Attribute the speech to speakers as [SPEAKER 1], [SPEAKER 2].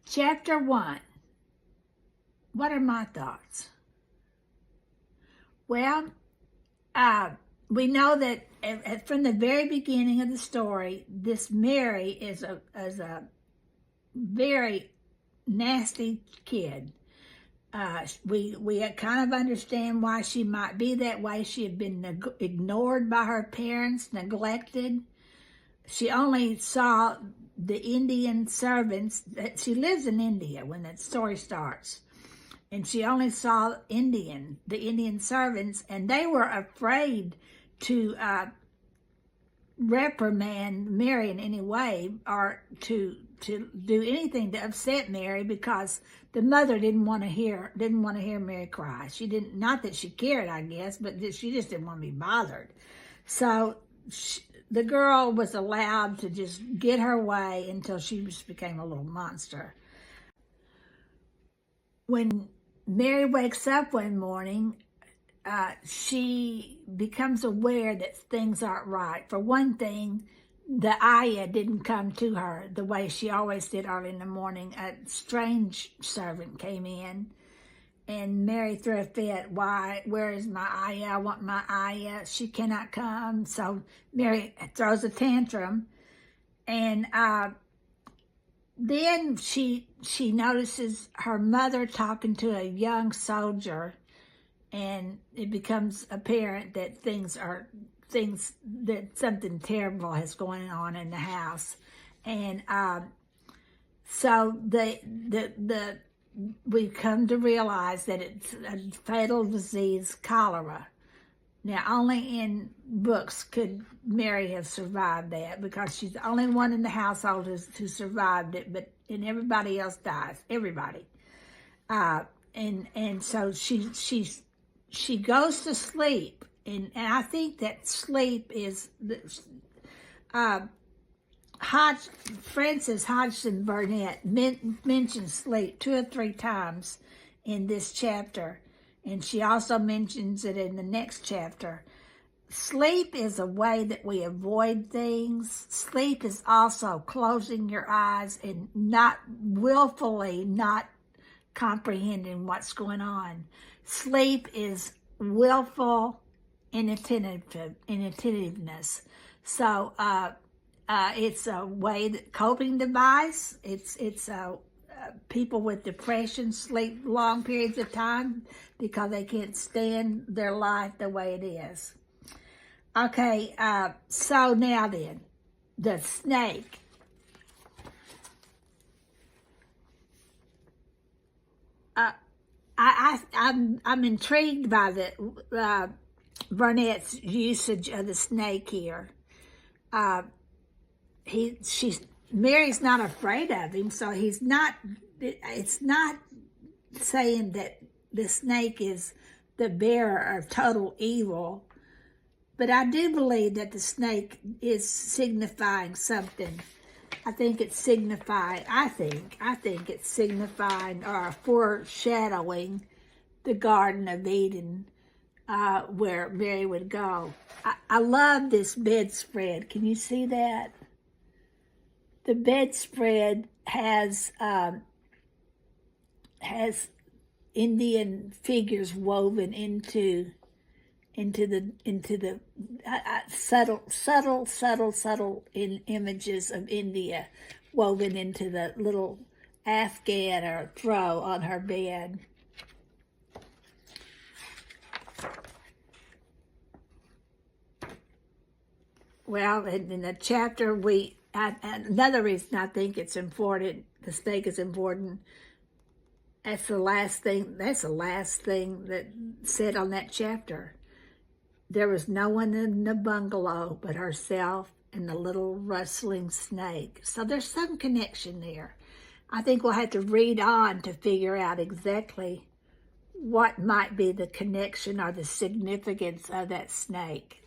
[SPEAKER 1] Chapter 1. What are my thoughts? Well, we know that from the very beginning of the story, this Mary is a very nasty kid. We kind of understand why she might be that way. She had been ignored by her parents, neglected. She only saw the Indian servants. She lives in India when that story starts. And she only saw the Indian servants, and they were afraid to reprimand Mary in any way or to do anything to upset Mary, because the mother didn't want to hear Mary cry. She didn't, not that she cared, I guess, but she just didn't want to be bothered. So the girl was allowed to just get her way until she just became a little monster. When Mary wakes up one morning, she becomes aware that things aren't right. For one thing, the ayah didn't come to her the way she always did early in the morning. A strange servant came in, and Mary threw a fit. Why? Where is my ayah? I want my ayah. She cannot come. So Mary throws a tantrum, and then she notices her mother talking to a young soldier, and it becomes apparent that something terrible is going on in the house. And so we come to realize that it's a fatal disease, cholera. Now, only in books could Mary have survived that, because she's the only one in the household who survived it, and everybody else dies. Everybody. And so she goes to sleep, and I think that sleep is Frances Hodgson Burnett mentions sleep 2 or 3 times in this chapter, and she also mentions it in the next chapter. Sleep is a way that we avoid things. Sleep is also closing your eyes and willfully not comprehending what's going on. Sleep is willful inattentiveness. So it's a coping device. It's people with depression sleep long periods of time because they can't stand their life the way it is. Okay, so now then, the snake. I'm intrigued by the Burnett's usage of the snake here. Mary's not afraid of him, so it's not saying that the snake is the bearer of total evil, but I do believe that the snake is signifying something. I think it's signifying or foreshadowing the Garden of Eden, where Mary would go. I love this bedspread. Can you see that? The bedspread has Indian figures woven into the subtle images of India woven into the little Afghan or throw on her bed. Well, in the chapter, another reason I think it's important, the snake is important, that's the last thing that said on that chapter. There was no one in the bungalow but herself and the little rustling snake. So there's some connection there. I think we'll have to read on to figure out exactly what might be the connection or the significance of that snake.